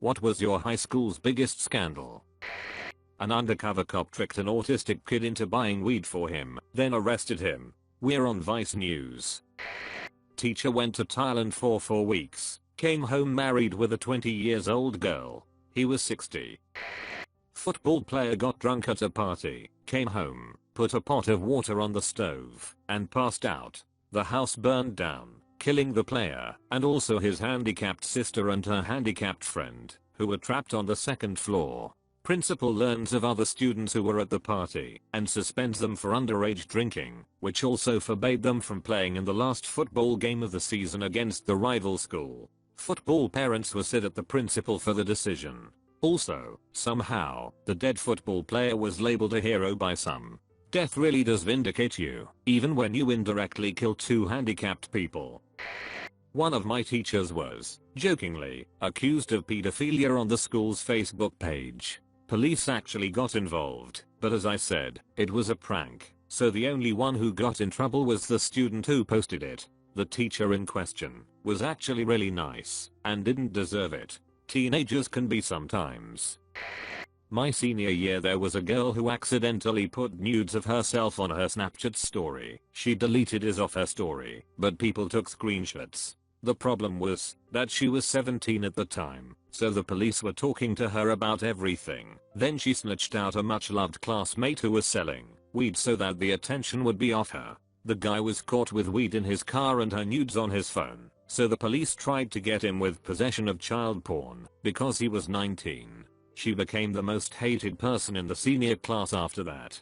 What was your high school's biggest scandal? An undercover cop tricked an autistic kid into buying weed for him, then arrested him. We're on Vice News. Teacher went to Thailand for 4 weeks, came home married with a 20 years old girl. He was 60. Football player got drunk at a party, came home, put a pot of water on the stove, and passed out. The house burned down, killing the player and also his handicapped sister and her handicapped friend, who were trapped on the 2nd floor. Principal learns of other students who were at the party and suspends them for underage drinking, which also forbade them from playing in the last football game of the season against the rival school. Football parents were sad at the principal for the decision. Also, somehow, the dead football player was labeled a hero by some. Death really does vindicate you, even when you indirectly kill 2 handicapped people. One of my teachers was, jokingly, accused of pedophilia on the school's Facebook page. Police actually got involved, but as I said, it was a prank, so the only one who got in trouble was the student who posted it. The teacher in question was actually really nice and didn't deserve it. Teenagers can be sometimes. My senior year there was a girl who accidentally put nudes of herself on her Snapchat story. She deleted it off her story, but people took screenshots. The problem was that she was 17 at the time, so the police were talking to her about everything. Then she snitched out a much loved classmate who was selling weed so that the attention would be off her. The guy was caught with weed in his car and her nudes on his phone, so the police tried to get him with possession of child porn because he was 19. She became the most hated person in the senior class after that.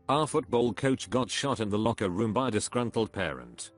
Our football coach got shot in the locker room by a disgruntled parent.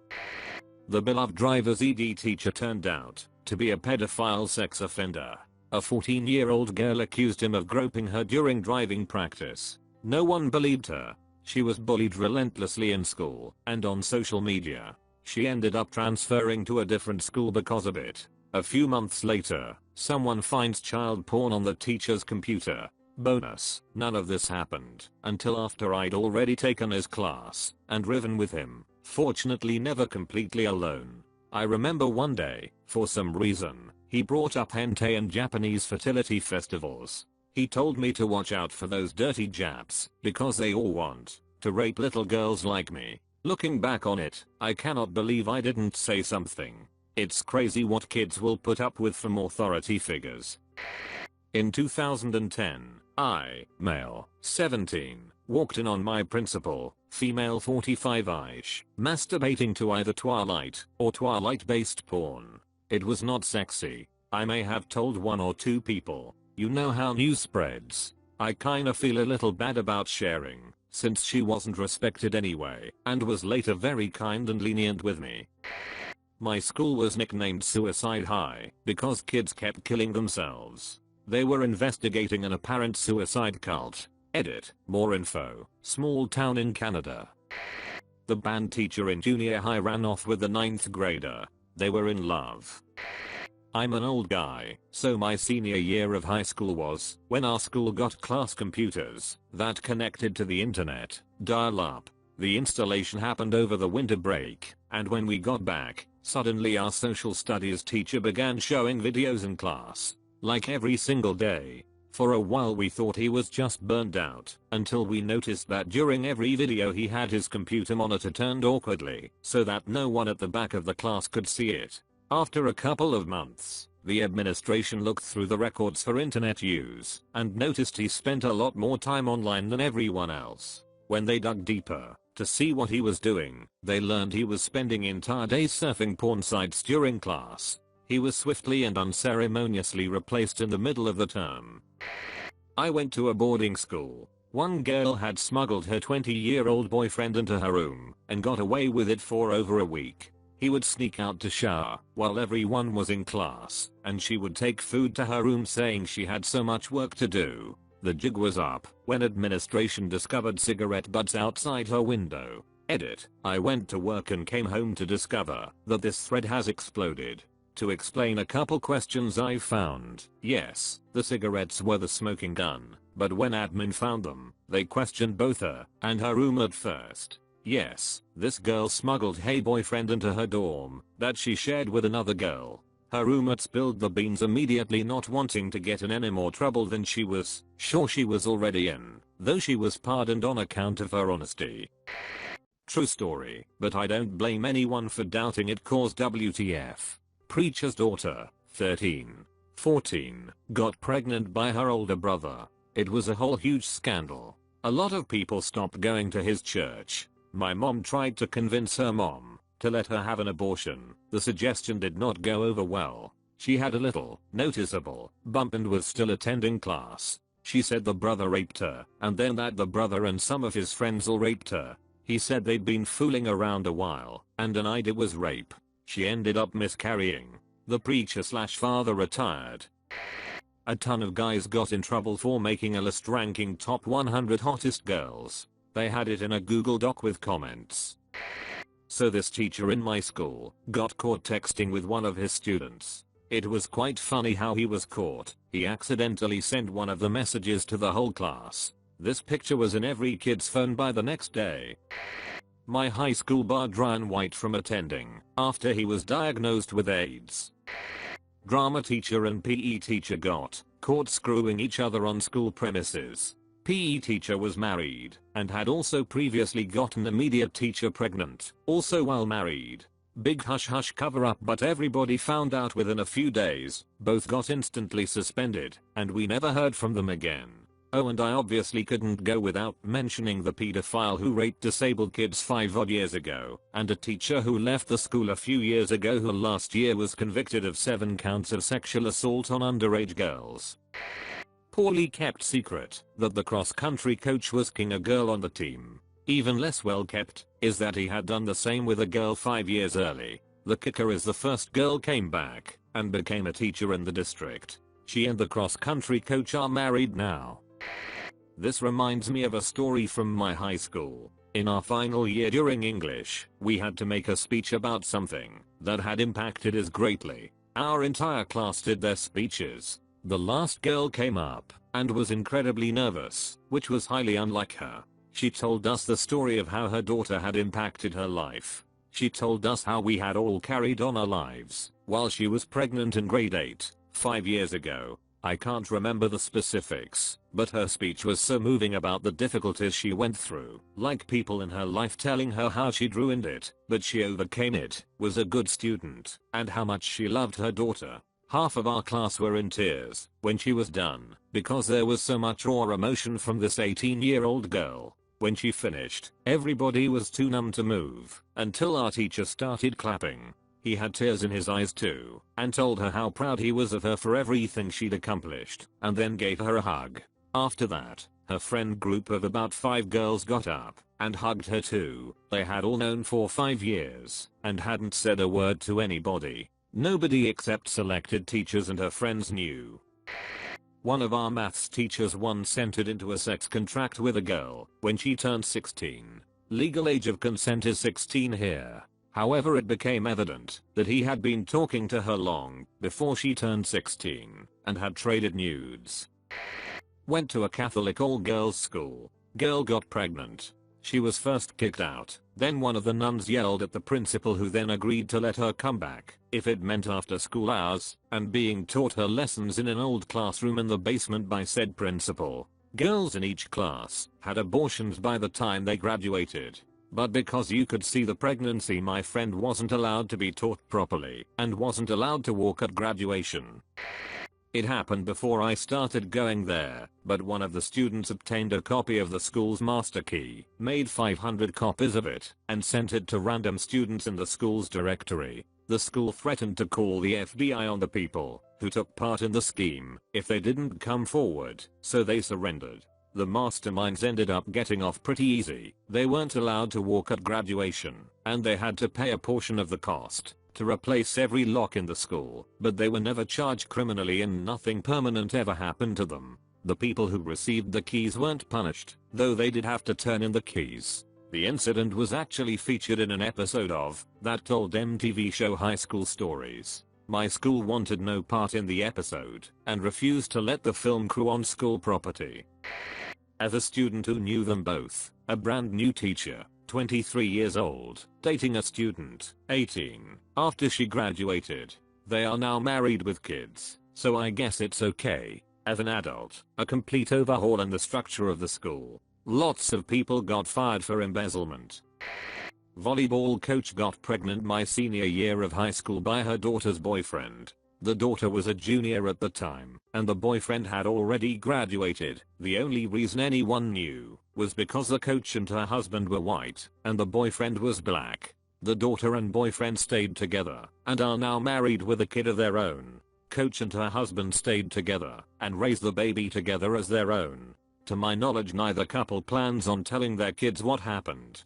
The beloved driver's ED teacher turned out to be a pedophile sex offender. A 14-year-old girl accused him of groping her during driving practice. No one believed her. She was bullied relentlessly in school and on social media. She ended up transferring to a different school because of it. A few months later, someone finds child porn on the teacher's computer. Bonus, none of this happened until after I'd already taken his class and driven with him. Fortunately never completely alone. I remember one day, for some reason, he brought up hentai and Japanese fertility festivals. He told me to watch out for those dirty Japs, because they all want to rape little girls like me. Looking back on it, I cannot believe I didn't say something. It's crazy what kids will put up with from authority figures. In 2010, I, male, 17, walked in on my principal, female 45ish, masturbating to either Twilight or Twilight-based porn. It was not sexy. I may have told 1 or 2 people. You know how news spreads. I kinda feel a little bad about sharing, since she wasn't respected anyway, and was later very kind and lenient with me. My school was nicknamed Suicide High because kids kept killing themselves. They were investigating an apparent suicide cult. Edit, more info, small town in Canada. The band teacher in junior high ran off with the 9th grader. They were in love. I'm an old guy, so my senior year of high school was when our school got class computers that connected to the internet, dial-up. The installation happened over the winter break, and when we got back, suddenly our social studies teacher began showing videos in class. Like every single day. For a while we thought he was just burned out, until we noticed that during every video he had his computer monitor turned awkwardly, so that no one at the back of the class could see it. After a couple of months, the administration looked through the records for internet use, and noticed he spent a lot more time online than everyone else. When they dug deeper, to see what he was doing, they learned he was spending entire days surfing porn sites during class. He was swiftly and unceremoniously replaced in the middle of the term. I went to a boarding school. One girl had smuggled her 20-year-old boyfriend into her room and got away with it for over a week. He would sneak out to shower while everyone was in class, and she would take food to her room saying she had so much work to do. The jig was up when administration discovered cigarette butts outside her window. Edit, I went to work and came home to discover that this thread has exploded. To explain a couple questions I found, yes, the cigarettes were the smoking gun, but when admin found them, they questioned both her and her room at first. Yes, this girl smuggled her boyfriend into her dorm that she shared with another girl. Her roommate spilled the beans immediately, not wanting to get in any more trouble than she was sure she was already in, though she was pardoned on account of her honesty. True story, but I don't blame anyone for doubting it cause WTF. Preacher's daughter, 13, 14, got pregnant by her older brother. It was a whole huge scandal. A lot of people stopped going to his church. My mom tried to convince her mom to let her have an abortion. The suggestion did not go over well. She had a little noticeable bump and was still attending class. She said the brother raped her, and then that the brother and some of his friends all raped her. He said they'd been fooling around a while and denied it was rape. She ended up miscarrying. The preacher/father retired. A ton of guys got in trouble for making a list ranking top 100 hottest girls. They had it in a Google Doc with comments. So this teacher in my school got caught texting with one of his students. It was quite funny how he was caught. He accidentally sent one of the messages to the whole class. This picture was in every kid's phone by the next day. My high school barred Ryan White from attending after he was diagnosed with AIDS. Drama teacher and PE teacher got caught screwing each other on school premises. PE teacher was married and had also previously gotten immediate teacher pregnant, also while married. Big hush hush cover up, but everybody found out within a few days. Both got instantly suspended and we never heard from them again. Oh, and I obviously couldn't go without mentioning the pedophile who raped disabled kids 5 odd years ago, and a teacher who left the school a few years ago who last year was convicted of 7 counts of sexual assault on underage girls. Poorly kept secret that the cross-country coach was king a girl on the team. Even less well kept is that he had done the same with a girl 5 years early. The kicker is the first girl came back and became a teacher in the district. She and the cross-country coach are married now. This reminds me of a story from my high school. In our final year during English, we had to make a speech about something that had impacted us greatly. Our entire class did their speeches. The last girl came up and was incredibly nervous, which was highly unlike her. She told us the story of how her daughter had impacted her life. She told us how we had all carried on our lives while she was pregnant in grade 8, 5 years ago. I can't remember the specifics, but her speech was so moving about the difficulties she went through, like people in her life telling her how she'd ruined it, but she overcame it, was a good student, and how much she loved her daughter. Half of our class were in tears when she was done, because there was so much raw emotion from this 18-year-old girl. When she finished, everybody was too numb to move, until our teacher started clapping. He had tears in his eyes too, and told her how proud he was of her for everything she'd accomplished, and then gave her a hug. After that, her friend group of about 5 girls got up and hugged her too. They had all known for 5 years and hadn't said a word to anybody. Nobody except selected teachers and her friends knew. One of our maths teachers once entered into a sex contract with a girl when she turned 16. Legal age of consent is 16 here. However, it became evident that he had been talking to her long before she turned 16 and had traded nudes. Went to a Catholic all-girls school. Girl got pregnant. She was first kicked out, then one of the nuns yelled at the principal, who then agreed to let her come back if it meant after school hours and being taught her lessons in an old classroom in the basement by said principal. Girls in each class had abortions by the time they graduated. But because you could see the pregnancy, my friend wasn't allowed to be taught properly and wasn't allowed to walk at graduation. It happened before I started going there, but one of the students obtained a copy of the school's master key, made 500 copies of it, and sent it to random students in the school's directory. The school threatened to call the FBI on the people who took part in the scheme if they didn't come forward, so they surrendered. The masterminds ended up getting off pretty easy. They weren't allowed to walk at graduation, and they had to pay a portion of the cost to replace every lock in the school, but they were never charged criminally and nothing permanent ever happened to them. The people who received the keys weren't punished, though they did have to turn in the keys. The incident was actually featured in an episode of that old MTV show High School Stories. My school wanted no part in the episode and refused to let the film crew on school property. As a student who knew them both, a brand new teacher, 23 years old, dating a student, 18, after she graduated. They are now married with kids, so I guess it's okay. As an adult, a complete overhaul in the structure of the school. Lots of people got fired for embezzlement. Volleyball coach got pregnant my senior year of high school by her daughter's boyfriend. The daughter was a junior at the time, and the boyfriend had already graduated. The only reason anyone knew was because the coach and her husband were white, and the boyfriend was black. The daughter and boyfriend stayed together, and are now married with a kid of their own. Coach and her husband stayed together, and raised the baby together as their own. To my knowledge, neither couple plans on telling their kids what happened.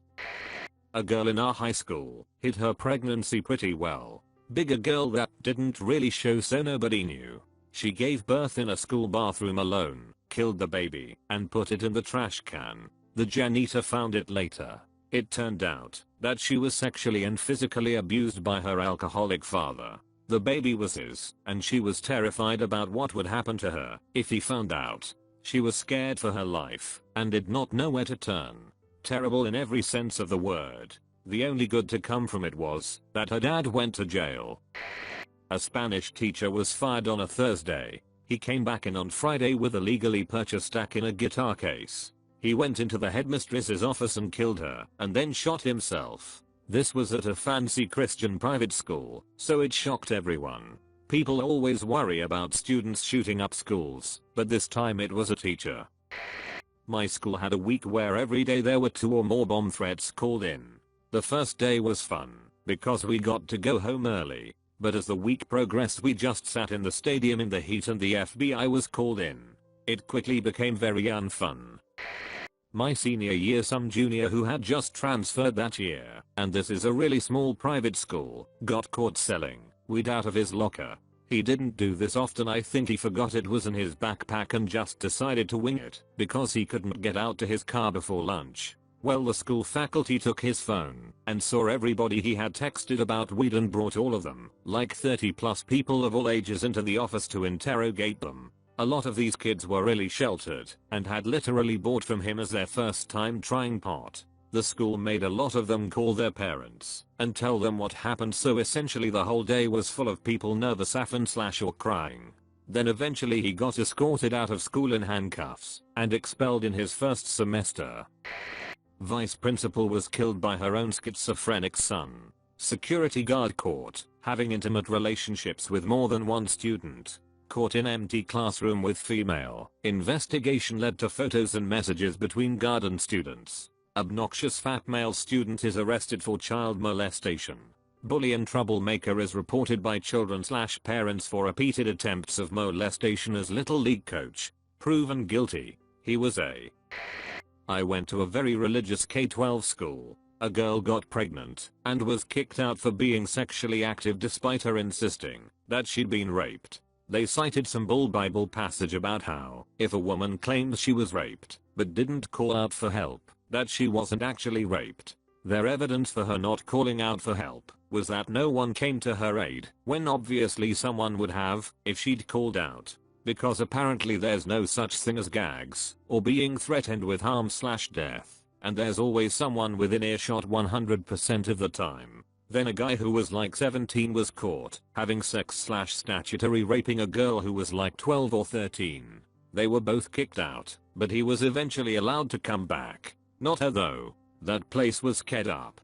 A girl in our high school hid her pregnancy pretty well. Bigger girl that didn't really show so nobody knew. She gave birth in a school bathroom alone, killed the baby, and put it in the trash can. The janitor found it later. It turned out that she was sexually and physically abused by her alcoholic father. The baby was his, and she was terrified about what would happen to her if he found out. She was scared for her life, and did not know where to turn. Terrible in every sense of the word. The only good to come from it was that her dad went to jail. A Spanish teacher was fired on a Thursday. He came back in on Friday with a legally purchased stack in a guitar case. He went into the headmistress's office and killed her, and then shot himself. This was at a fancy Christian private school, so it shocked everyone. People always worry about students shooting up schools, but this time it was a teacher. My school had a week where every day there were 2 or more bomb threats called in. The first day was fun, because we got to go home early, but as the week progressed we just sat in the stadium in the heat and the FBI was called in. It quickly became very unfun. My senior year, some junior who had just transferred that year, and this is a really small private school, got caught selling weed out of his locker. He didn't do this often. I think he forgot it was in his backpack and just decided to wing it because he couldn't get out to his car before lunch. Well, the school faculty took his phone and saw everybody he had texted about weed and brought all of them, like 30 plus people of all ages, into the office to interrogate them. A lot of these kids were really sheltered and had literally bought from him as their first time trying pot. The school made a lot of them call their parents and tell them what happened, so essentially the whole day was full of people nervous or crying. Then eventually he got escorted out of school in handcuffs and expelled in his first semester. Vice principal was killed by her own schizophrenic son. Security guard caught having intimate relationships with more than one student. Caught in empty classroom with female. Investigation led to photos and messages between guard and students. Obnoxious fat male student is arrested for child molestation. Bully and troublemaker is reported by children/parents for repeated attempts of molestation as little league coach. Proven guilty. He was a I went to a very religious K-12 school. A girl got pregnant and was kicked out for being sexually active despite her insisting that she'd been raped. They cited some Bible passage about how, if a woman claims she was raped, but didn't call out for help, that she wasn't actually raped. Their evidence for her not calling out for help was that no one came to her aid, when obviously someone would have, if she'd called out. Because apparently there's no such thing as gags, or being threatened with harm/death, and there's always someone within earshot 100% of the time. Then a guy who was like 17 was caught having sex/statutory raping a girl who was like 12 or 13. They were both kicked out, but he was eventually allowed to come back. Not her though. That place was ked up.